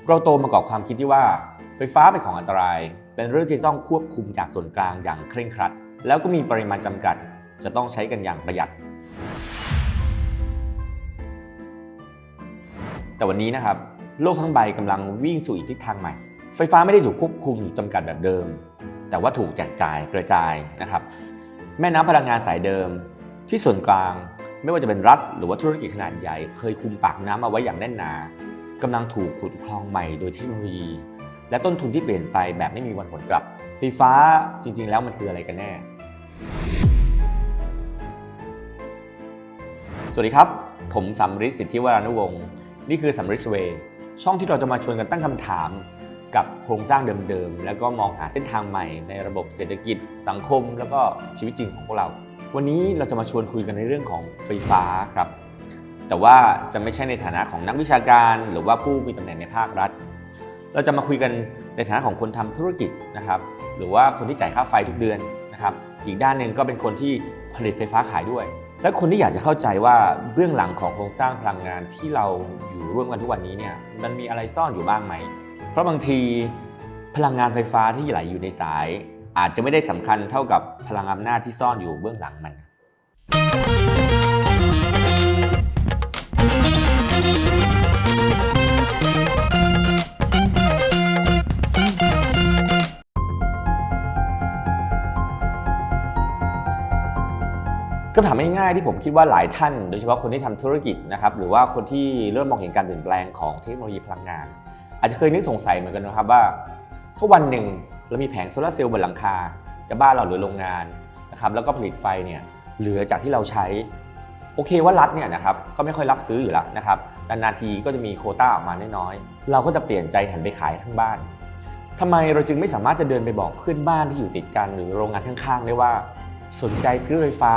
เราโตมากับความคิดที่ว่าไฟฟ้าเป็นของอันตรายเป็นเรื่องที่ต้องควบคุมจากส่วนกลางอย่างเคร่งครัดแล้วก็มีปริมาณจำกัดจะต้องใช้กันอย่างประหยัดแต่วันนี้นะครับโลกทั้งใบกำลังวิ่งสู่อีกทิศทางใหม่ไฟฟ้าไม่ได้ถูกควบคุมจำกัดแบบเดิมแต่ว่าถูกแจกจ่ายกระจายนะครับแม่น้ำพลังงานสายเดิมที่ส่วนกลางไม่ว่าจะเป็นรัฐหรือว่าธุรกิจขนาดใหญ่เคยคุมปากน้ำเอาไว้อย่างแน่นหนากำลังถูกขุดคลองใหม่โดยเทคโนโลยีและต้นทุนที่เปลี่ยนไปแบบไม่มีวันผลกลับไฟฟ้าจริงๆแล้วมันคืออะไรกันแน่สวัสดีครับผมสำริดสิทธิวรานุวงศ์นี่คือสำริดเวย์ช่องที่เราจะมาชวนกันตั้งคำถามกับโครงสร้างเดิมๆแล้วก็มองหาเส้นทางใหม่ในระบบเศรษฐกิจสังคมแล้วก็ชีวิตจริงของพวกเราวันนี้เราจะมาชวนคุยกันในเรื่องของไฟฟ้าครับแต่ว่าจะไม่ใช่ในฐานะของนักวิชาการหรือว่าผู้มีตำแหน่งในภาครัฐเราจะมาคุยกันในฐานะของคนทำธุรกิจนะครับหรือว่าคนที่จ่ายค่าไฟทุกเดือนนะครับอีกด้านหนึ่งก็เป็นคนที่ผลิตไฟฟ้าขายด้วยและคนที่อยากจะเข้าใจว่าเบื้องหลังของโครงสร้างพลังงานที่เราอยู่ร่วมกันทุกวันนี้เนี่ยมันมีอะไรซ่อนอยู่บ้างไหมเพราะบางทีพลังงานไฟฟ้าที่ไหลอยู่ในสายอาจจะไม่ได้สำคัญเท่ากับพลังอำนาจที่ซ่อนอยู่เบื้องหลังมันคำถามง่ายๆที่ผมคิดว่าหลายท่านโดยเฉพาะคนที่ทำธุรกิจนะครับหรือว่าคนที่เริ่มมองเห็นการเปลี่ยนแปลงของเทคโนโลยีพลังงานอาจจะเคยนึกสงสัยเหมือนกันนะครับว่าถ้าวันหนึ่งเรามีแผงโซลาร์เซลล์บนหลังคาจะบ้านเราหรือโรงงานนะครับแล้วก็ผลิตไฟเนี่ยเหลือจากที่เราใช้โอเคว่ารัฐเนี่ยนะครับก็ไม่ค่อยรับซื้ออยู่แล้วนะครับนานๆทีก็จะมีโควต้าออกมาน้อยๆเราก็จะเปลี่ยนใจหันไปขายทั้งบ้านทำไมเราจึงไม่สามารถจะเดินไปบอกเพื่อนบ้านที่อยู่ติดกันหรือโรงงานข้างๆได้ว่าสนใจซื้อไฟฟ้า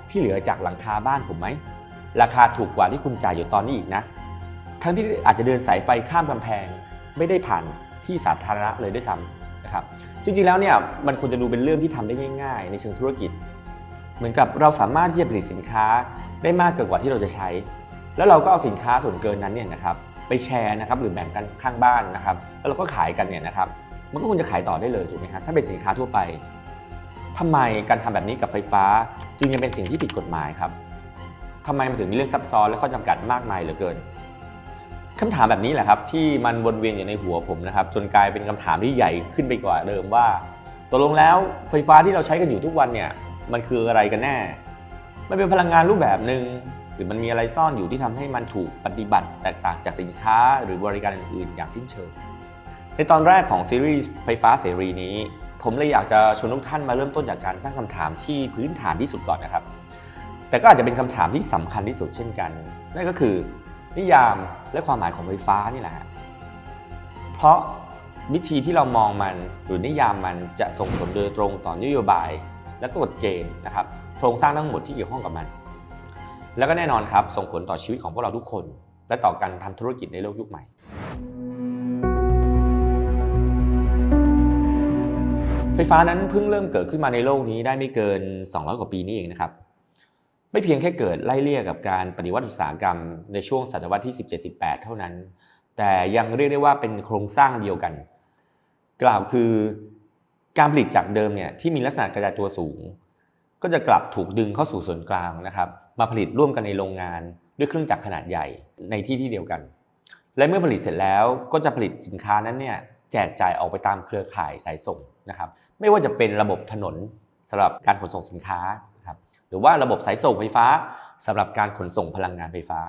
ที่เหลือจากหลังคาบ้านผมไหมราคาถูกกว่าที่คุณจ่ายอยู่ตอนนี้อีกนะทั้งที่อาจจะเดินสายไฟข้ามกำแพงไม่ได้ผ่านที่สาธารณะเลยด้วยซ้ำนะครับจริงๆแล้วเนี่ยมันควรจะดูเป็นเรื่องที่ทำได้ง่ายๆในเชิงธุรกิจเหมือนกับเราสามารถที่จะผลิตสินค้าได้มากเกินกว่าที่เราจะใช้แล้วเราก็เอาสินค้าส่วนเกินนั้นเนี่ยนะครับไปแชร์นะครับหรือแบ่งกันข้างบ้านนะครับแล้วเราก็ขายกันเนี่ยนะครับมันก็ควรจะขายต่อได้เลยถูกไหมครับถ้าเป็นสินค้าทั่วไปทำไมการทำแบบนี้กับไฟฟ้าจึงยังเป็นสิ่งที่ผิดกฎหมายครับทำไมมันถึงมีเรื่องซับซ้อนและข้อจำกัดมากมายเหลือเกินคำถามแบบนี้แหละครับที่มันวนเวียนอยู่ในหัวผมนะครับจนกลายเป็นคำถามที่ใหญ่ขึ้นไปกว่าเดิมว่าตกลงแล้วไฟฟ้าที่เราใช้กันอยู่ทุกวันเนี่ยมันคืออะไรกันแน่มันเป็นพลังงานรูปแบบหนึ่งหรือมันมีอะไรซ่อนอยู่ที่ทำให้มันถูกปฏิบัติแตกต่างจากสินค้าหรือบริการอื่นๆอย่างสิ้นเชิงในตอนแรกของซีรีส์ไฟฟ้าเสรีนี้ผมเลยอยากจะชวนทุกท่านมาเริ่มต้นจากการตั้งคำถามที่พื้นฐานที่สุดก่อนนะครับแต่ก็อาจจะเป็นคำถามที่สำคัญที่สุดเช่นกันนั่นก็คือนิยามและความหมายของไฟฟ้านี่แหละเพราะวิธีที่เรามองมันหรือนิยามมันจะส่งผลโดยตรงต่อนโยบายและก็กฎเกณฑ์นะครับโครงสร้างทั้งหมดที่เกี่ยวข้องกับมันแล้วก็แน่นอนครับส่งผลต่อชีวิตของพวกเราทุกคนและต่อการทำธุรกิจในโลกยุคใหม่ไฟฟ้านั้นเพิ่งเริ่มเกิดขึ้นมาในโลกนี้ได้ไม่เกิน200กว่าปีนี้เองนะครับไม่เพียงแค่เกิดไล่เลี่ยกับการปฏิวัติอุตสาหกรรมในช่วงศตวรรษที่17-18เท่านั้นแต่ยังเรียกได้ว่าเป็นโครงสร้างเดียวกันกล่าวคือการผลิตจากเดิมเนี่ยที่มีลักษณะกระจายตัวสูงก็จะกลับถูกดึงเข้าสู่ส่วนกลางนะครับมาผลิตร่วมกันในโรงงานด้วยเครื่องจักรขนาดใหญ่ในที่เดียวกันและเมื่อผลิตเสร็จแล้วก็จะผลิตสินค้านั้นเนี่ยแจกจ่ายออกไปตามเครือข่ายสายส่งนะครับไม่ว่าจะเป็นระบบถนนสำหรับการขนส่งสินค้านะครับหรือว่าระบบสายส่งไฟฟ้าสำหรับการขนส่งพลังงานไฟฟ้า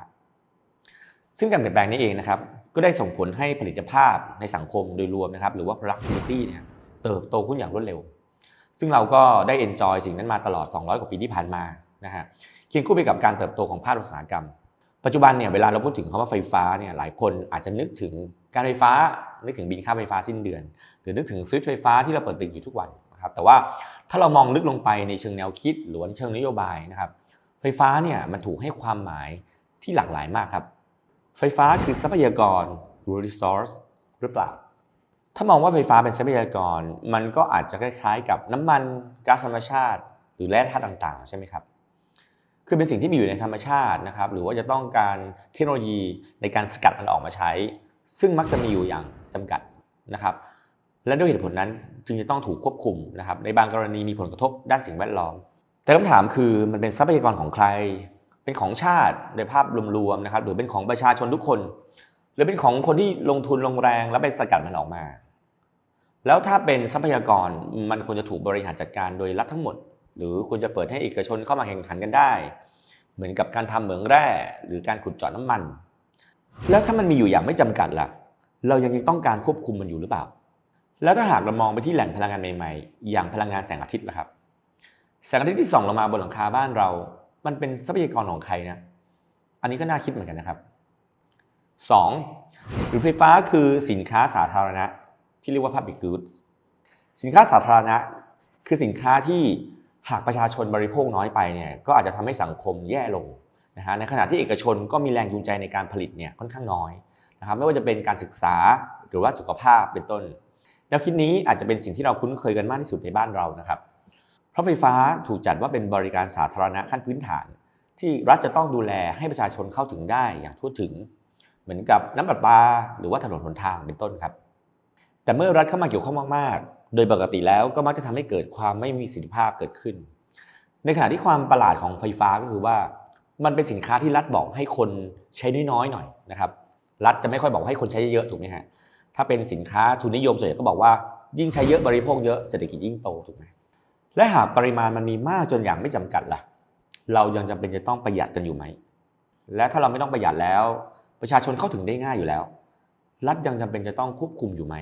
ซึ่งการเปลี่ยนแปลงนี้เองนะครับก็ได้ส่งผลให้ผลิตภาพในสังคมโดยรวมนะครับหรือว่า productivity เนี่ยเติบโตขึ้นอย่างรวดเร็วซึ่งเราก็ได้ enjoy สิ่งนั้นมาตลอด200กว่าปีที่ผ่านมานะฮะเคียงคู่ไปกับการเติบโตของภาคอุตสาหกรรมปัจจุบันเนี่ยเวลาเราพูดถึงคำว่าไฟฟ้าเนี่ยหลายคนอาจจะนึกถึงการไฟฟ้านึกถึงบิลค่าไฟฟ้าสิ้นเดือนหรือนึกถึงสวิตช์ไฟฟ้าที่เราเปิดปิดอยู่ทุกวันนะครับแต่ว่าถ้าเรามองลึกลงไปในเชิงแนวคิดหรือเชิงนโยบายนะครับไฟฟ้าเนี่ยมันถูกให้ความหมายที่หลากหลายมากครับไฟฟ้าคือทรัพยากรหรือ resource หรือเปล่าถ้ามองว่าไฟฟ้าเป็นทรัพยากรมันก็อาจจะคล้ายๆกับน้ำมันก๊าซธรรมชาติหรือแร่ธาตุต่างๆใช่ไหมครับคือเป็นสิ่งที่มีอยู่ในธรรมชาตินะครับหรือว่าจะต้องการเทคโนโลยีในการสกัดมันออกมาใช้ ซึ่งมักจะมีอยู่อย่างจำกัดนะครับและด้วยเหตุผลนั้นจึงจะต้องถูกควบคุมนะครับในบางกรณีมีผลกระทบด้านสิ่งแวดล้อมแต่คำถามคือมันเป็นทรัพยากรของใครเป็นของชาติโดยภาพรวมๆนะครับหรือเป็นของประชาชนทุกคนหรือเป็นของคนที่ลงทุนลงแรงแล้วไปสกัดมันออกมาแล้วถ้าเป็นทรัพยากรมันควรจะถูกบริหารจัดการโดยรัฐทั้งหมดหรือควรจะเปิดให้เอกชนเข้ามาแข่งขันกันได้เหมือนกับการทำเหมืองแร่หรือการขุดเจาะน้ำมันแล้วถ้ามันมีอยู่อย่างไม่จำกัดล่ะเรายังต้องการควบคุมมันอยู่หรือเปล่าแล้วถ้าหากเรามองไปที่แหล่งพลังงานใหม่ๆอย่างพลังงานแสงอาทิตย์ล่ะครับแสงอาทิตย์ที่ส่องลงมาบนหลังคาบ้านเรามันเป็นทรัพยากรของใครนะอันนี้ก็น่าคิดเหมือนกันนะครับ2หรือไฟฟ้าคือสินค้าสาธารณะที่เรียกว่า public goods สินค้าสาธารณะคือสินค้าที่หากประชาชนบริโภคน้อยไปเนี่ยก็อาจจะทำให้สังคมแย่ลงนะฮะในขณะที่เอกชนก็มีแรงจูงใจในการผลิตเนี่ยค่อนข้างน้อยนะครับไม่ว่าจะเป็นการศึกษาหรือว่าสุขภาพเป็นต้นแนวคิดนี้อาจจะเป็นสิ่งที่เราคุ้นเคยกันมากที่สุดในบ้านเรานะครับเพราะไฟฟ้าถูกจัดว่าเป็นบริการสาธารณะขั้นพื้นฐานที่รัฐจะต้องดูแลให้ประชาชนเข้าถึงได้อย่างทั่วถึงเหมือนกับน้ำประปาหรือว่าถนนหนทางเป็นต้นครับแต่เมื่อรัฐเข้ามาเกี่ยวข้องมากๆโดยปกติแล้วก็มักจะทำให้เกิดความไม่มีประสิทธิภาพเกิดขึ้นในขณะที่ความประหลาดของไฟฟ้าก็คือว่ามันเป็นสินค้าที่รัฐบอกให้คนใช้น้อยๆหน่อยนะครับรัฐจะไม่ค่อยบอกให้คนใช้เยอะถูกไหมฮะถ้าเป็นสินค้าทุนนิยมส่วนใหญ่ก็บอกว่ายิ่งใช้เยอะบริโภคเยอะเศรษฐกิจยิ่งโตถูกไหมและหากปริมาณมันมีมากจนอย่างไม่จำกัดล่ะเรายังจำเป็นจะต้องประหยัดกันอยู่ไหมและถ้าเราไม่ต้องประหยัดแล้วประชาชนเข้าถึงได้ง่ายอยู่แล้วรัฐยังจำเป็นจะต้องควบคุมอยู่ไหม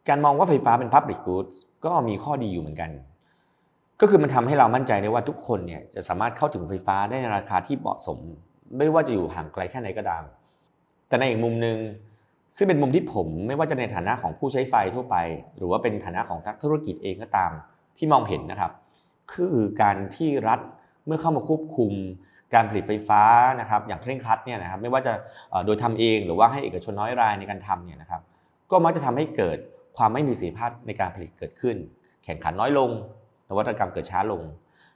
การมองว่าไฟฟ้าเป็น Public Goods ก็มีข้อดีอยู่เหมือนกันก็คือมันทำให้เรามั่นใจได้ว่าทุกคนเนี่ยจะสามารถเข้าถึงไฟฟ้าได้ในราคาที่เหมาะสมไม่ว่าจะอยู่ห่างไกลแค่ไหนก็ตามแต่ในอีกมุมนึงซึ่งเป็นมุมที่ผมไม่ว่าจะในฐานะของผู้ใช้ไฟทั่วไปหรือว่าเป็นฐานะของนักธุรกิจเองก็ตามที่มองเห็นนะครับคือการที่รัฐเมื่อเข้ามาควบคุมการผลิตไฟฟ้านะครับอย่างเคร่งครัดเนี่ยนะครับไม่ว่าจะโดยทำเองหรือว่าให้เอกชนน้อยรายในการทำเนี่ยนะครับก็มักจะทำให้เกิดความไม่มีประสิทธิภาพในการผลิตเกิดขึ้นแข่งขันน้อยลงนวัตกรรมเกิดช้าลง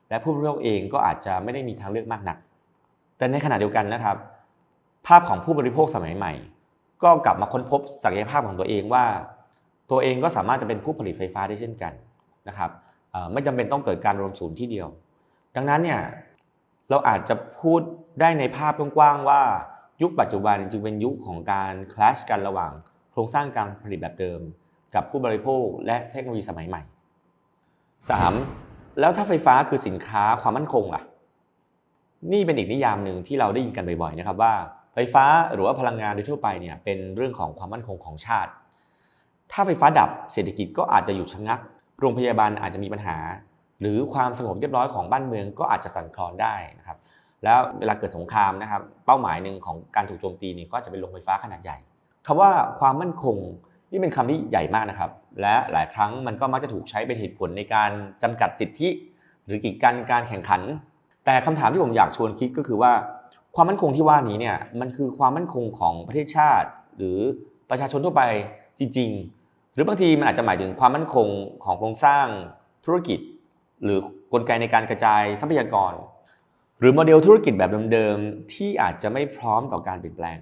และผู้บริโภคเองก็อาจจะไม่ได้มีทางเลือกมากนักแต่ในขณะเดียวกันนะครับภาพของผู้บริโภคสมัยใหม่ก็กลับมาค้นพบศักยภาพของตัวเองว่าตัวเองก็สามารถจะเป็นผู้ผลิตไฟฟ้าได้เช่นกันนะครับไม่จำเป็นต้องเกิดการรวมศูนย์ที่เดียวดังนั้นเนี่ยเราอาจจะพูดได้ในภาพกว้างๆว่ายุคปัจจุบันจึงเป็นยุคของการคลาชกันระหว่างโครงสร้างการผลิตแบบเดิมกับผู้บริโภคและเทคโนโลยีสมัยใหม่3แล้วถ้าไฟฟ้าคือสินค้าความมั่นคงล่ะนี่เป็นอีกนิยามหนึ่งที่เราได้ยินกันบ่อยๆนะครับว่าไฟฟ้าหรือว่าพลังงานโดยทั่วไปเนี่ยเป็นเรื่องของความมั่นคงของชาติถ้าไฟฟ้าดับเศรษฐกิจก็อาจจะหยุดชะงักโรงพยาบาลอาจจะมีปัญหาหรือความสงบเรียบร้อยของบ้านเมืองก็อาจจะสั่นคลอนได้นะครับแล้วเวลาเกิดสงครามนะครับเป้าหมายหนึ่งของการถูกโจมตีนี่ก็จะเป็นโรงไฟฟ้าขนาดใหญ่คำว่าความมั่นคงนี่เป็นคำที่ใหญ่มากนะครับและหลายครั้งมันก็มักจะถูกใช้เป็นเหตุผลในการจำกัดสิทธิหรือกีดกันการแข่งขันแต่คำถามที่ผมอยากชวนคิดก็คือว่าความมั่นคงที่ว่านี้เนี่ยมันคือความมั่นคงของประเทศชาติหรือประชาชนทั่วไปจริงๆหรือบางทีมันอาจจะหมายถึงความมั่นคงของโครงสร้างธุรกิจหรือกลไกในการกระจายทรัพยากรหรือโมเดลธุรกิจแบบเดิมๆที่อาจจะไม่พร้อมต่อการเปลี่ยนแปลง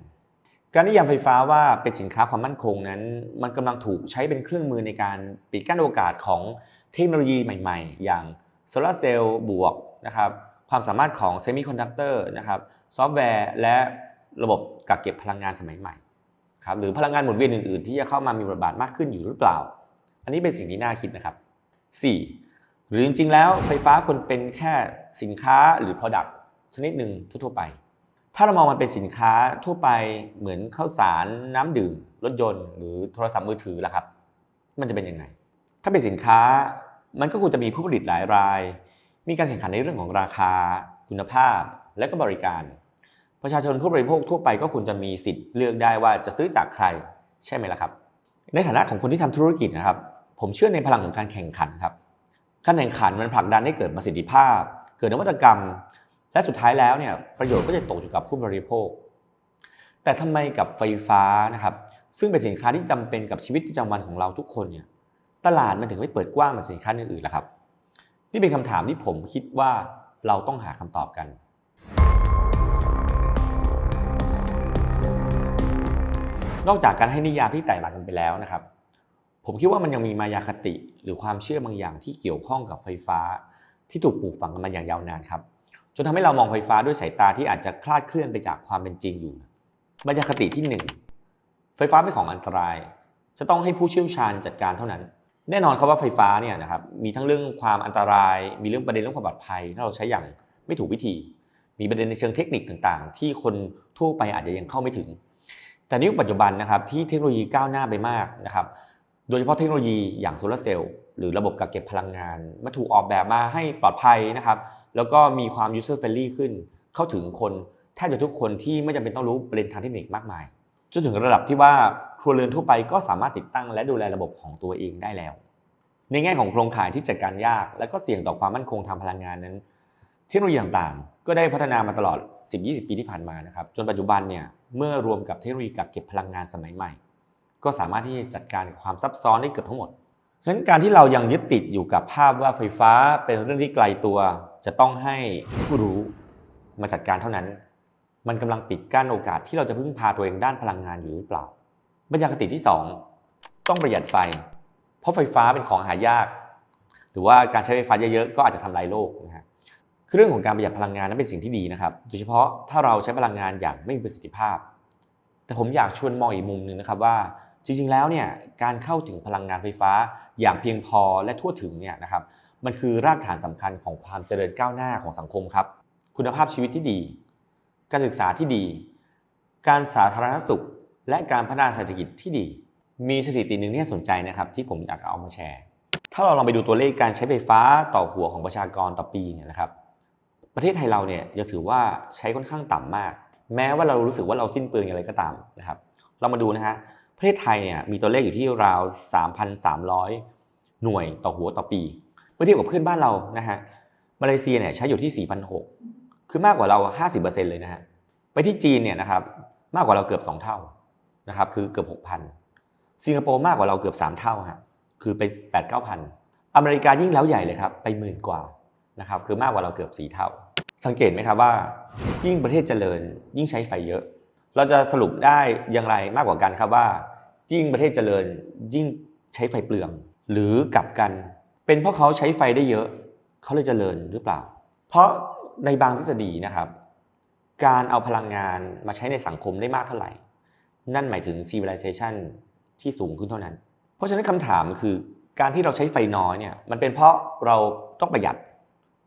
การนิยามไฟฟ้าว่าเป็นสินค้าความมั่นคงนั้นมันกำลังถูกใช้เป็นเครื่องมือในการปิดกั้นโอกาสของเทคโนโลยีใหม่ๆอย่างโซลาร์เซลล์บวกนะครับความสามารถของเซมิคอนดักเตอร์นะครับซอฟต์แวร์และระบบกักเก็บพลังงานสมัยใหม่ครับหรือพลังงานหมุนเวียนอื่นๆที่จะเข้ามามีบทบาทมากขึ้นอยู่หรือเปล่าอันนี้เป็นสิ่งที่น่าคิดนะครับ4หรือจริงๆแล้วไฟฟ้าควรเป็นแค่สินค้าหรือ Product ชนิดหนึ่งทั่วๆไปถ้าเรามองมันเป็นสินค้าทั่วไปเหมือนข้าวสารน้ำดื่มรถยนต์หรือโทรศัพท์มือถือล่ะครับมันจะเป็นยังไงถ้าเป็นสินค้ามันก็ควรจะมีผู้ผลิตหลายรายมีการแข่งขันในเรื่องของราคาคุณภาพและก็บริการประชาชนผู้บริโภคทั่วไปก็ควรจะมีสิทธิ์เลือกได้ว่าจะซื้อจากใครใช่ไหมล่ะครับในฐานะของคนที่ทำธุรกิจนะครับผมเชื่อในพลังของการแข่งขันครับการแข่งขันมันผลักดันให้เกิดประสิทธิภาพเกิดนวัตกรรมและสุดท้ายแล้วเนี่ยประโยชน์ก็จะตกอยู่กับผู้บริโภคแต่ทำไมกับไฟฟ้านะครับซึ่งเป็นสินค้าที่จำเป็นกับชีวิตประจำวันของเราทุกคนเนี่ยตลาดมันถึงไม่เปิดกว้างเหมือนสินค้าอื่นๆล่ะครับนี่เป็นคำถามที่ผมคิดว่าเราต้องหาคำตอบกันน นอกจากการให้นิยามที่แตกต่างกันไปแล้วนะครับผมคิดว่ามันยังมีมายาคติหรือความเชื่อบางอย่างที่เกี่ยวข้องกับไฟฟ้าที่ถูกปลูกฝังกันมาอย่างยาวนานครับจนทำให้เรามองไฟฟ้าด้วยสายตาที่อาจจะคลาดเคลื่อนไปจากความเป็นจริงอยู่มายาคติที่1ไฟฟ้าเป็นของอันตรายจะต้องให้ผู้เชี่ยวชาญจัดการเท่านั้นแน่นอนครับว่าไฟฟ้าเนี่ยนะครับมีทั้งเรื่องความอันตรายมีเรื่องประเด็นเรื่องความปลอดภัยถ้าเราใช้อย่างไม่ถูกวิธีมีประเด็นในเชิงเทคนิคต่างๆที่คนทั่วไปอาจจะยังเข้าไม่ถึงแต่ในยุคปัจจุบันนะครับที่เทคโนโลยีก้าวหน้าไปมากนะครับโดยเฉพาะเทคโนโลยีอย่างโซลาร์เซลล์หรือระบบกักเก็บพลังงานมาถูกออกแบบมาให้ปลอดภัยนะครับแล้วก็มีความ user friendly ขึ้นเข้าถึงคนแทบจะทุกคนที่ไม่จำเป็นต้องรู้ประเด็นทางเทคนิคมากมายจนถึงระดับที่ว่าครัวเรือนทั่วไปก็สามารถติดตั้งและดูแลระบบของตัวเองได้แล้วในแง่ของโครงข่ายที่จัดการยากและก็เสี่ยงต่อความมั่นคงทางพลังงานนั้นเทคโนโลยีต่างๆก็ได้พัฒนามาตลอด 10-20 ปีที่ผ่านมานะครับจนปัจจุบันเนี่ยเมื่อรวมกับเทคโนโลยีกักเก็บพลังงานสมัยใหม่ก็สามารถที่จะจัดการความซับซ้อนได้เกือบทั้งหมดฉะนั้นการที่เรายังยึดติดอยู่กับภาพว่าไฟฟ้าเป็นเรื่องที่ไกลตัวจะต้องให้ผู้รู้มาจัดการเท่านั้นมันกำลังปิดกั้นโอกาสที่เราจะพึ่งพาตัวเองด้านพลังงานอยู่หรือเปล่าบรรยากาศที่2ต้องประหยัดไฟเพราะไฟฟ้าเป็นของหายากหรือว่าการใช้ไฟฟ้าเยอะๆก็อาจจะทำลายโลกนะฮะคือเรื่องของการประหยัดพลังงานนั้นเป็นสิ่งที่ดีนะครับโดยเฉพาะถ้าเราใช้พลังงานอย่างไม่มีประสิทธิภาพแต่ผมอยากชวนมองอีกมุมนึงนะครับว่าจริงๆแล้วเนี่ยการเข้าถึงพลังงานไฟฟ้าอย่างเพียงพอและทั่วถึงเนี่ยนะครับมันคือรากฐานสำคัญของความเจริญก้าวหน้าของสังคมครับคุณภาพชีวิตที่ดีการศึกษาที่ดีการสาธารณสุขและการพัฒนาเศรษฐกิจที่ดีมีสถิติหนึ่งที่น่าสนใจนะครับที่ผมอยากเอามาแชร์ถ้าเราลองไปดูตัวเลขการใช้ไฟฟ้าต่อหัวของประชากรต่อปีเนี่ยนะครับประเทศไทยเราเนี่ยยังถือว่าใช้ค่อนข้างต่ำมากแม้ว่าเรารู้สึกว่าเราสิ้นเปลืองอย่างไรก็ตามนะครับเรามาดูนะฮะประเทศไทยเนี่ยมีตัวเลขอยู่ที่ราว 3,300 หน่วยต่อหัวต่อปีเมื่อเทียบกับเพื่อนบ้านเรานะฮะมาเลเซียเนี่ยใช้อยู่ที่ 4,600 คือมากกว่าเรา 50% เลยนะฮะไปที่จีนเนี่ยนะครับมากกว่าเราเกือบ2เท่านะครับคือเกือบ 6,000 สิงคโปร์มากกว่าเราเกือบ3เท่าฮะคือไป 8-9,000 อเมริกายิ่งแล้วใหญ่เลยครับไปหมื่นกว่านะครับคือมากกว่าเราเกือบ4เท่าสังเกตไหมครับว่ายิ่งประเทศเจริญยิ่งใช้ไฟเยอะเราจะสรุปได้อย่างไรมากกว่ากันครับว่ายิ่งประเทศเจริญยิ่งใช้ไฟเปลืองหรือกลับกันเป็นเพราะเขาใช้ไฟได้เยอะเขาเลยเจริญหรือเปล่าเพราะในบางทฤษฎีนะครับการเอาพลังงานมาใช้ในสังคมได้มากเท่าไหร่นั่นหมายถึง civilization ที่สูงขึ้นเท่านั้นเพราะฉะนั้นคำถามคือการที่เราใช้ไฟน้อยเนี่ยมันเป็นเพราะเราต้องประหยัด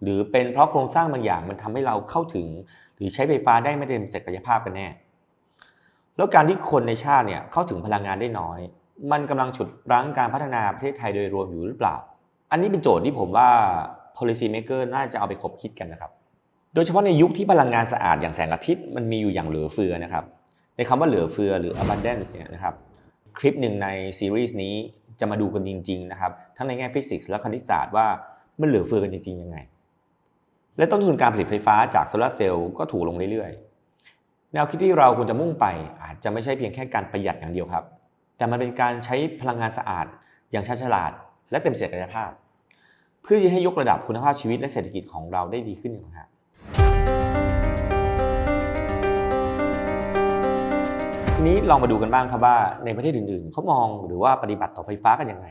หรือเป็นเพราะโครงสร้างบางอย่างมันทำให้เราเข้าถึงหรือใช้ไฟฟ้าได้ไม่เต็มศักยภาพกันแน่แล้วการที่คนในชาติเนี่ยเข้าถึงพลังงานได้น้อยมันกำลังฉุดรั้งการพัฒนาประเทศไทยโดยรวมอยู่หรือเปล่าอันนี้เป็นโจทย์ที่ผมว่า policy maker น่าจะเอาไปคบคิดกันนะครับโดยเฉพาะในยุคที่พลังงานสะอาดอย่างแสงอาทิตย์มันมีอยู่อย่างเหลือเฟือนะครับในคำว่าเหลือเฟือหรือ abundance เนี่ยนะครับคลิปหนึ่งในซีรีส์นี้จะมาดูกันจริงๆนะครับทั้งในแง่ฟิสิกส์และคณิตศาสตร์ว่ามันเหลือเฟือกันจริงๆยังไงและต้นทุนการผลิตไฟฟ้าจากโซลาร์เซลล์ก็ถูกลงเรื่อยๆแนวคิดที่เราควรจะมุ่งไปอาจจะไม่ใช่เพียงแค่การประหยัดอย่างเดียวครับแต่มันเป็นการใช้พลังงานสะอาดอย่างฉลาดและเต็มศักยภาพเพื่อที่ให้ยกระดับคุณภาพชีวิตและเศรษฐกิจของเราได้ดีขึ้นอย่างไรทีนี้ลองมาดูกันบ้างครับว่าในประเทศอื่นๆเขามองหรือว่าปฏิบัติต่อไฟฟ้ากันยังไง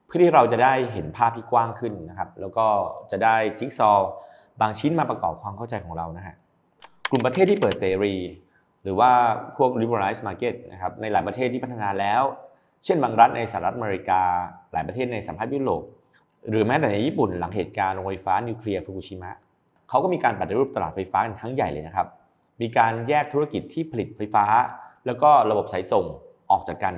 เพื่อที่เราจะได้เห็นภาพที่กว้างขึ้นนะครับแล้วก็จะได้จิ๊กซอว์บางชิ้นมาประกอบความเข้าใจของเรานะฮะกลุ่มประเทศที่เปิดเสรีหรือว่าพวก liberalized market นะครับในหลายประเทศที่พัฒนาแล้วเช่นบางรัฐในสหรัฐอเมริกาหลายประเทศในสหภาพยุโรปหรือแม้แต่ในญี่ปุ่นหลังเหตุการณ์โรงไฟฟ้านิวเคลียร์ฟุกุชิมะเขาก็มีการปฏิรูปตลาดไฟฟ้ากันครั้งใหญ่เลยนะครับมีการแยกธุรกิจที่ผลิตไฟฟ้าแล้วก็ระบบสายส่งออกจากกัน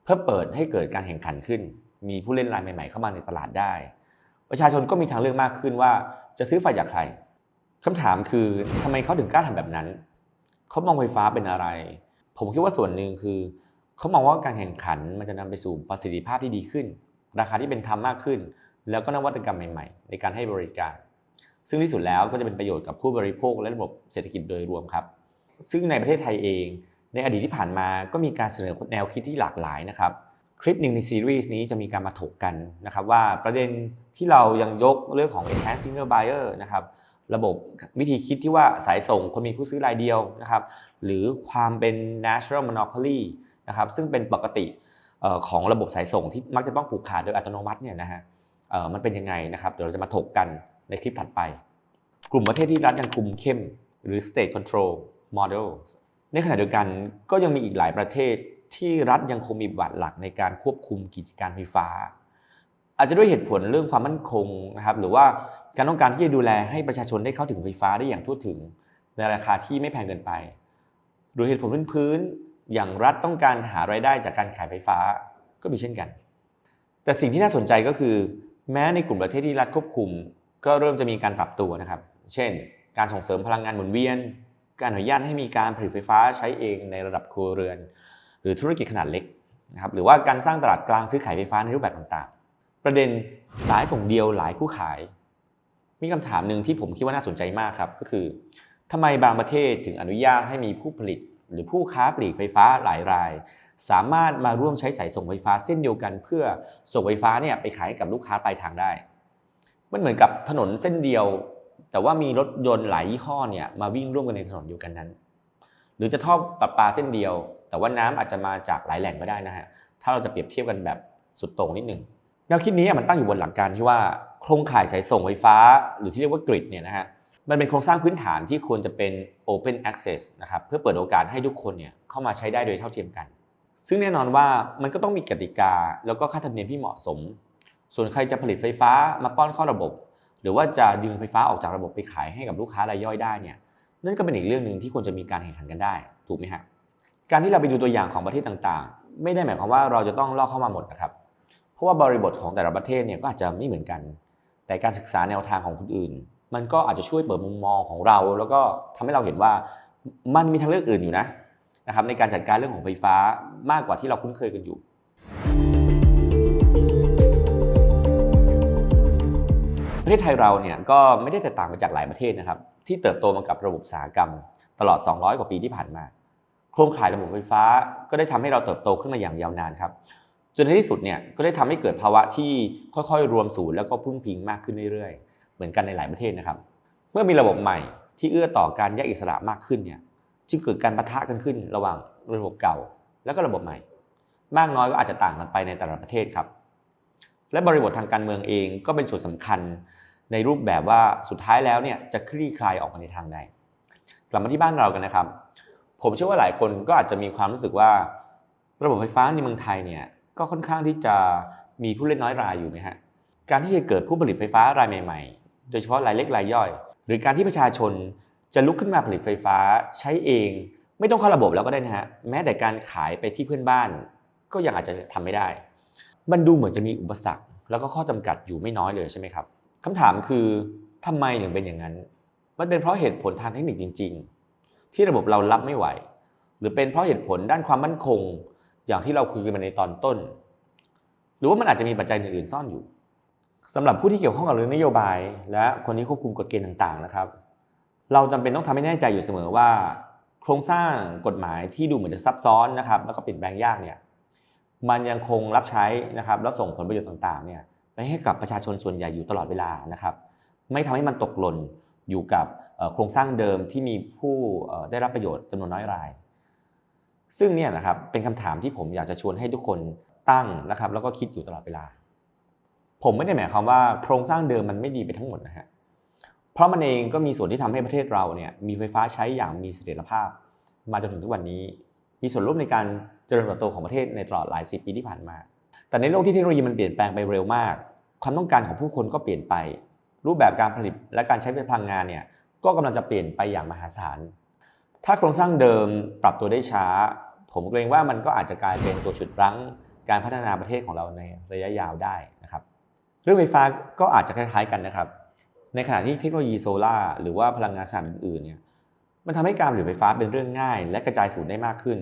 เพื่อเปิดให้เกิดการแข่งขันขึ้นมีผู้เล่นรายใหม่ๆเข้ามาในตลาดได้ประชาชนก็มีทางเลือกมากขึ้นว่าจะซื้อไฟจากใครคำถามคือทำไมเขาถึงกล้าทำแบบนั้นเขามองไฟฟ้าเป็นอะไรผมคิดว่าส่วนหนึ่งคือเขามองว่าการแข่งขันมันจะนำไปสู่ประสิทธิภาพที่ดีขึ้นราคาที่เป็นธรรมมากขึ้นแล้วก็นวัตกรรมใหม่ๆในการให้บริการซึ่งที่สุดแล้วก็จะเป็นประโยชน์กับผู้บริโภคและระบบเศรษฐกิจโดยรวมครับซึ่งในประเทศไทยเองในอดีตที่ผ่านมาก็มีการเสนอแนวคิดที่หลากหลายนะครับคลิปหนึ่งในซีรีส์นี้จะมีการมาถกกันนะครับว่าประเด็นที่เรายังยกเรื่องของ enhanced single buyer นะครับระบบวิธีคิดที่ว่าสายส่งคนมีผู้ซื้อรายเดียวนะครับหรือความเป็น natural monopoly นะครับซึ่งเป็นปกติของระบบสายส่งที่มักจะต้องผูกขาดโดยอัตโนมัติเนี่ยนะฮะมันเป็นยังไงนะครับเดี๋ยวเราจะมาถกกันในคลิปถัดไปกลุ่มประเทศที่รัฐยังคุมเข้มหรือ state control model ในขณะเดียวกันก็ยังมีอีกหลายประเทศที่รัฐยังคงมีบทบาทหลักในการควบคุมกิจการไฟฟ้าอาจจะด้วยเหตุผลเรื่องความมั่นคงนะครับหรือว่าการต้องการที่จะดูแลให้ประชาชนได้เข้าถึงไฟฟ้าได้อย่างทั่วถึงในราคาที่ไม่แพงเกินไปโดยเหตุผลพื้นๆอย่างรัฐต้องการหารายได้จากการขายไฟฟ้าก็มีเช่นกันแต่สิ่งที่น่าสนใจก็คือแม้ในกลุ่มประเทศที่รัฐควบคุมก็เริ่มจะมีการปรับตัวนะครับเช่นการส่งเสริมพลังงานหมุนเวียนการอนุญาตให้มีการผลิตไฟฟ้าใช้เองในระดับครัวเรือนหรือธุรกิจขนาดเล็กนะครับหรือว่าการสร้างตลาดกลางซื้อขายไฟฟ้าในรูปแบบต่างๆประเด็นสายส่งเดียวหลายคู่ขายมีคำถามหนึ่งที่ผมคิดว่าน่าสนใจมากครับก็คือทำไมบางประเทศถึงอนุญาตให้มีผู้ผลิตหรือผู้ค้าปลีกไฟฟ้าหลายรายสามารถมาร่วมใช้สายส่งไฟฟ้าเส้นเดียวกันเพื่อส่งไฟฟ้าเนี่ยไปขายให้กับลูกค้าปลายทางได้มันเหมือนกับถนนเส้นเดียวแต่ว่ามีรถยนต์หลายยี่ห้อเนี่ยมาวิ่งร่วมกันในถนนเดียวกันนั้นหรือจะท่อประปาเส้นเดียวแต่ว่าน้ำอาจจะมาจากหลายแหล่งก็ได้นะฮะถ้าเราจะเปรียบเทียบกันแบบสุดโต่งนิดหนึ่งแนวคิดนี้มันตั้งอยู่บนหลักการที่ว่าโครงข่ายสายส่งไฟฟ้าหรือที่เรียกว่ากริดเนี่ยนะฮะมันเป็นโครงสร้างพื้นฐานที่ควรจะเป็น Open Access นะครับเพื่อเปิดโอกาสให้ทุกคนเนี่ยเข้ามาใช้ได้โดยเท่าเทียมกันซึ่งแน่นอนว่ามันก็ต้องมีกติกาแล้วก็ค่าธรรมเนียมที่เหมาะสมส่วนใครจะผลิตไฟฟ้ามาป้อนเข้าระบบหรือว่าจะดึงไฟฟ้าออกจากระบบไปขายให้กับลูกค้ารายย่อยได้เนี่ยนั่นก็เป็นอีกเรื่องนึงที่ควรจะมีการแข่งขันกันได้ถูกไหมฮะการที่เราไปดูตัวอย่างของประเทศต่างๆไม่ได้หมายความว่าเราจะต้องลอกเข้ามาหมดนะครับเพราะว่าบริบทของแต่ละประเทศเนี่ยก็อาจจะไม่เหมือนกันแต่การศึกษาแนวทางของคนอื่นมันก็อาจจะช่วยเปิดมุมมองของเราแล้วก็ทำให้เราเห็นว่ามันมีทางเลือกอื่นอยู่นะครับในการจัดการเรื่องของไฟฟ้ามากกว่าที่เราคุ้นเคยกันอยู่ประเทศไทยเราเนี่ยก็ไม่ได้แตกต่างไปจากหลายประเทศนะครับที่เติบโตมากับระบบอุตสาหกรรมตลอด200กว่าปีที่ผ่านมาโครงข่ายระบบไฟฟ้าก็ได้ทำให้เราเติบโตขึ้นมาอย่างยาวนานครับจนในที่สุดเนี่ยก็ได้ทำให้เกิดภาวะที่ค่อยๆรวมศูนย์แล้วก็พึ่งพิงมากขึ้นเรื่อยๆเหมือนกันในหลายประเทศนะครับเมื่อมีระบบใหม่ที่เอื้อต่อการแยกอิสระมากขึ้นเนี่ยจึงเกิดการปะทะกันขึ้นระหว่างระบบเก่าและก็ระบบใหม่มากน้อยก็อาจจะต่างกันไปในแต่ละประเทศครับและบริบททางการเมืองเองก็เป็นส่วนสำคัญในรูปแบบว่าสุดท้ายแล้วเนี่ยจะคลี่คลายออกมาในทางใดกลับมาที่บ้านเรากันนะครับผมเชื่อว่าหลายคนก็อาจจะมีความรู้สึกว่าระบบไฟฟ้าในเมืองไทยเนี่ยก็ค่อนข้างที่จะมีผู้เล่นน้อยรายอยู่นะฮะการที่จะเกิดผู้ผลิตไฟฟ้ารายใหม่ๆโดยเฉพาะรายเล็กรายย่อยหรือการที่ประชาชนจะลุกขึ้นมาผลิตไฟฟ้าใช้เองไม่ต้องเข้าระบบแล้วก็ได้นะฮะแม้แต่การขายไปที่เพื่อนบ้านก็ยังอาจจะทำไม่ได้มันดูเหมือนจะมีอุปสรรคแล้วก็ข้อจำกัดอยู่ไม่น้อยเลยใช่ไหมครับคำถามคือทำไมถึงเป็นอย่างนั้นมันเป็นเพราะเหตุผลทางเทคนิคจริงๆที่ระบบเรารับไม่ไหวหรือเป็นเพราะเหตุผลด้านความมั่นคงอย่างที่เราคุยกันมาในตอนต้นหรือว่ามันอาจจะมีปัจจัยอื่นๆซ่อนอยู่สำหรับผู้ที่เกี่ยวข้องกับเรื่องนโยบายและคนที่ควบคุมกฎเกณฑ์ต่างๆนะครับเราจำเป็นต้องทำให้แน่ใจอยู่เสมอว่าโครงสร้างกฎหมายที่ดูเหมือนจะซับซ้อนนะครับแล้วก็เปลี่ยนแปลงยากเนี่ยมันยังคงรับใช้นะครับแล้วส่งผลประโยชน์ต่างๆเนี่ยไปให้กับประชาชนส่วนใหญ่อยู่ตลอดเวลานะครับไม่ทำให้มันตกหล่นอยู่กับโครงสร้างเดิมที่มีผู้ได้รับประโยชน์จำนวนน้อยรายซึ่งเนี่ยนะครับเป็นคำถามที่ผมอยากจะชวนให้ทุกคนตั้งนะครับแล้วก็คิดอยู่ตลอดเวลาผมไม่ได้หมายความว่าโครงสร้างเดิมมันไม่ดีไปทั้งหมดนะฮะเพราะมันเองก็มีส่วนที่ทำให้ประเทศเราเนี่ยมีไฟฟ้าใช้อย่างมีเสถียรภาพมาจนถึงทุกวันนี้มีส่วนร่วมในการเจริญเติบโตของประเทศในตลอดหลายสิบปีที่ผ่านมาแต่ในโลกที่เทคโนโลยีมันเปลี่ยนแปลงไปเร็วมากความต้องการของผู้คนก็เปลี่ยนไปรูปแบบการผลิตและการใช้พลังงานเนี่ยก็กำลังจะเปลี่ยนไปอย่างมหาศาลถ้าโครงสร้างเดิมปรับตัวได้ช้าผมเกรงว่ามันก็อาจจะกลายเป็นตัวฉุดรั้งการพัฒนาประเทศของเราในระยะยาวได้นะครับเรื่องไฟฟ้าก็อาจจะคล้ายๆกันนะครับในขณะที่เทคโนโลยีโซล่าหรือว่าพลังงานสะอาดอื่นๆเนี่ยมันทำให้การผลิตไฟฟ้าเป็นเรื่องง่ายและกระจายศูนย์ได้มากขึ้น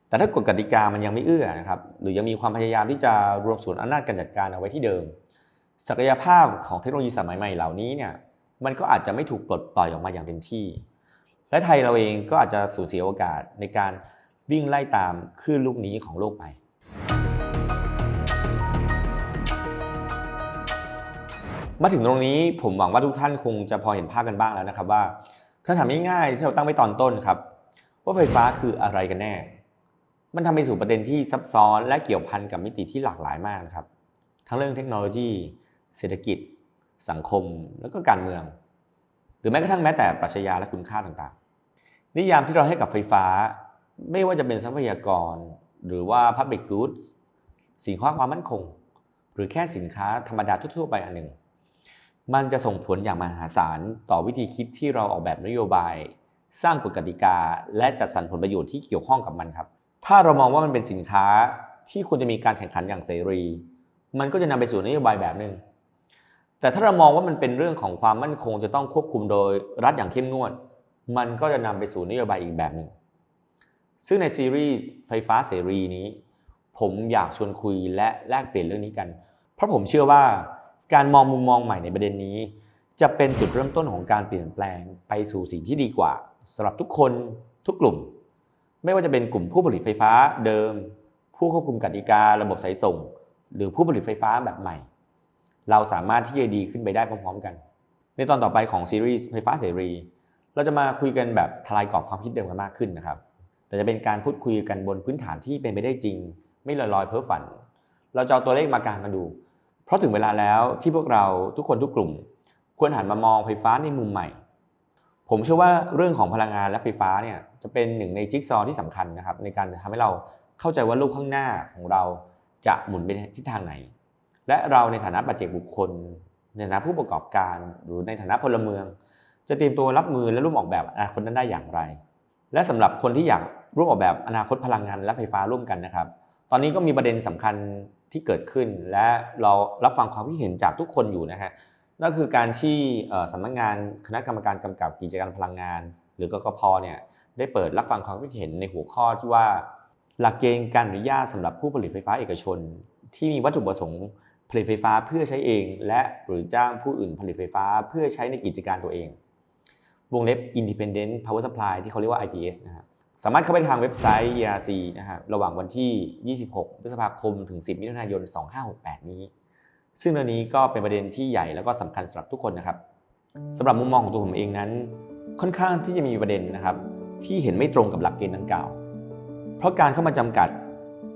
แต่ถ้ากฎกติกามันยังไม่เอื้อนะครับหรือยังมีความพยายามที่จะรวมศูนย์อำนาจการจัดการเอาไว้ที่เดิมศักยภาพของเทคโนโลยีสมัยใหม่เหล่านี้เนี่ยมันก็อาจจะไม่ถูกปลดปล่อยออกมาอย่างเต็มที่และไทยเราเองก็อาจจะสูญเสียโอกาสในการวิ่งไล่ตามคลื่นลูกนี้ของโลกไปมาถึงตรงนี้ผมหวังว่าทุกท่านคงจะพอเห็นภาพกันบ้างแล้วนะครับว่าคำถามง่ายๆที่เราตั้งไว้ตอนต้นครับว่าไฟฟ้าคืออะไรกันแน่ มันทำไปสู่ประเด็นที่ซับซ้อนและเกี่ยวพันกับมิติที่หลากหลายมากนะครับทั้งเรื่องเทคโนโลยีเศรษฐกิจสังคมแล้วก็การเมืองหรือแม้กระทั่งแต่ปรัชญาและคุณค่าต่างๆนิยามที่เราให้กับไฟฟ้าไม่ว่าจะเป็นทรัพยากรหรือว่า Public Goods สินค้าความมั่นคงหรือแค่สินค้าธรรมดาทั่วๆไปอันหนึ่งมันจะส่งผลอย่างมหาศาลต่อวิธีคิดที่เราออกแบบนโยบายสร้างกฎกติกาและจัดสรรผลประโยชน์ที่เกี่ยวข้องกับมันครับถ้าเรามองว่ามันเป็นสินค้าที่ควรจะมีการแข่งขันอย่างเสรีมันก็จะนำไปสู่นโยบายแบบนึงแต่ถ้าเรามองว่ามันเป็นเรื่องของความมั่นคงจะต้องควบคุมโดยรัฐอย่างเข้มงวดมันก็จะนำไปสู่นโยบายอีกแบบนึงซึ่งในซีรีส์ไฟฟ้าเสรีนี้ผมอยากชวนคุยและแลกเปลี่ยนเรื่องนี้กันเพราะผมเชื่อว่าการมองมุมมองใหม่ในประเด็นนี้จะเป็นจุดเริ่มต้นของการเปลี่ยนแปลงไปสู่สิ่งที่ดีกว่าสำหรับทุกคนทุกกลุ่มไม่ว่าจะเป็นกลุ่มผู้ผลิตไฟฟ้าเดิมผู้ควบคุมกติการะบบสายส่งหรือผู้ผลิตไฟฟ้าแบบใหม่เราสามารถที่จะดีขึ้นไปได้พร้อมๆกันในตอนต่อไปของซีรีส์ไฟฟ้าเสรีเราจะมาคุยกันแบบทลายกรอบความคิดเดิมกันมากขึ้นนะครับแต่จะเป็นการพูดคุยกันบนพื้นฐานที่เป็นไปได้จริงไม่ลอยๆเพ้อฝันเราจะเอาตัวเลขมากางกันดูเพราะถึงเวลาแล้วที่พวกเราทุกคนทุกกลุ่มควรหันมามองไฟฟ้าในมุมใหม่ผมเชื่อว่าเรื่องของพลังงานและไฟฟ้าเนี่ยจะเป็นหนึ่งในจิ๊กซอว์ที่สำคัญนะครับในการทำให้เราเข้าใจว่าโลกข้างหน้าของเราจะหมุนไปทิศทางไหนและเราในฐานะปัจเจกบุคคลในฐานะผู้ประกอบการหรือในฐานะพลเมืองจะเตรียมตัวรับมือและร่วมออกแบบอนาคตนั้นได้อย่างไรและสำหรับคนที่อยากร่วมออกแบบอนาคตพลังงานและไฟฟ้าร่วมกันนะครับตอนนี้ก็มีประเด็นสำคัญที่เกิดขึ้นและเรารับฟังความคิดเห็นจากทุกคนอยู่นะฮะนั่นคือการที่สำนักงานคณะกรรมการกำกับกิจการพลังงานหรือกกพ.เนี่ยได้เปิดรับฟังความคิดเห็นในหัวข้อที่ว่าหลักเกณฑ์การอนุญาตสำหรับผู้ผลิตไฟฟ้าเอกชนที่มีวัตถุประสงค์ผลิตไฟฟ้าเพื่อใช้เองและหรือจ้างผู้อื่นผลิตไฟฟ้าเพื่อใช้ในกิจการตัวเองวงเล็บ Independent Power Supply ที่เขาเรียกว่า IPS นะฮะสามารถเข้าไปทางเว็บไซต์ ERC นะฮะระหว่างวันที่26พฤษภาคมถึง10มิถุนายน2568นี้ซึ่งเรื่องนี้ก็เป็นประเด็นที่ใหญ่แล้วก็สำคัญสำหรับทุกคนนะครับสำหรับมุมมองของตัวผมเองนั้นค่อนข้างที่จะมีประเด็นนะครับที่เห็นไม่ตรงกับหลักเกณฑ์ดังกล่าวเพราะการเข้ามาจำกัด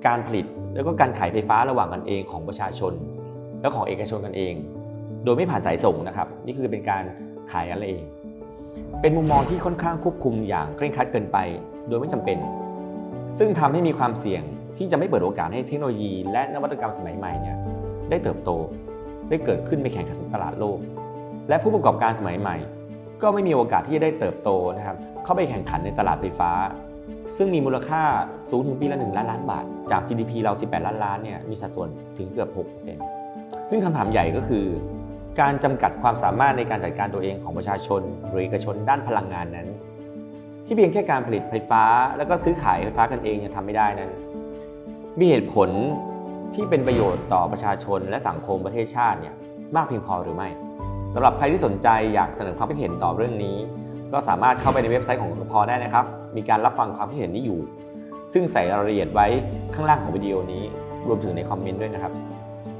การผลิตแล้วก็การขายไฟฟ้าระหว่างกันเองของประชาชนและของเอกชนกันเองโดยไม่ผ่านสายส่งนะครับนี่คือเป็นการขายกันเองเป็นมุมมองที่ค่อนข้างควบคุมอย่างเคร่งครัดเกินไปโดยไม่จำเป็นซึ่งทำให้มีความเสี่ยงที่จะไม่เปิดโอกาสให้เทคโนโลยีและนวัตกรรมสมัยใหม่เนี่ยได้เติบโตได้เกิดขึ้นไปแข่งขันในตลาดโลกและผู้ประกอบการสมัยใหม่ก็ไม่มีโอกาสที่จะได้เติบโตนะครับเข้าไปแข่งขันในตลาดไฟฟ้าซึ่งมีมูลค่าสูงถึงปีละ1 ล้านล้านบาทจาก GDP เรา18ล้านล้านเนี่ยมีสัดส่วนถึงเกือบ 6% ซึ่งคำถามใหญ่ก็คือการจำกัดความสามารถในการจัดการตัวเองของประชาชนหรือเอกชนด้านพลังงานนั้นที่เพียงแค่การผลิตไฟฟ้าแล้วก็ซื้อขายไฟฟ้ากันเองยังทำไม่ได้นั้นมีเหตุผลที่เป็นประโยชน์ต่อประชาชนและสังคมประเทศชาติเนี่ยมากเพียงพอหรือไม่สำหรับใครที่สนใจอยากเสนอความคิดเห็นต่อเรื่องนี้ก็สามารถเข้าไปในเว็บไซต์ของกกพ.ได้นะครับมีการรับฟังความคิดเห็นนี้อยู่ซึ่งใส่รายละเอียดไว้ข้างล่างของวิดีโอนี้รวมถึงในคอมเมนต์ด้วยนะครับ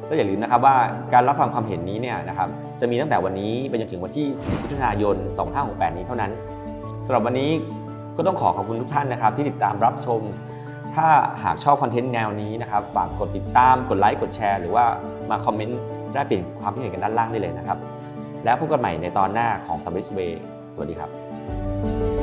และอย่าลืมนะครับว่าการรับฟังความเห็นนี้เนี่ยนะครับจะมีตั้งแต่วันนี้ไปจนถึงวันที่4มิถุนายน2568นี้เท่านั้นสำหรับวันนี้ก็ต้องขอบคุณทุกท่านนะครับที่ติดตามรับชมถ้าหากชอบคอนเทนต์แนวนี้นะครับฝากกดติดตามกดไลค์กดแชร์หรือว่ามาคอมเมนต์แลกเปลี่ยนความคิดเห็นกันด้านล่างได้เลยนะครับแล้วพบกันใหม่ในตอนหน้าของ Summit Way สวัสดีครับ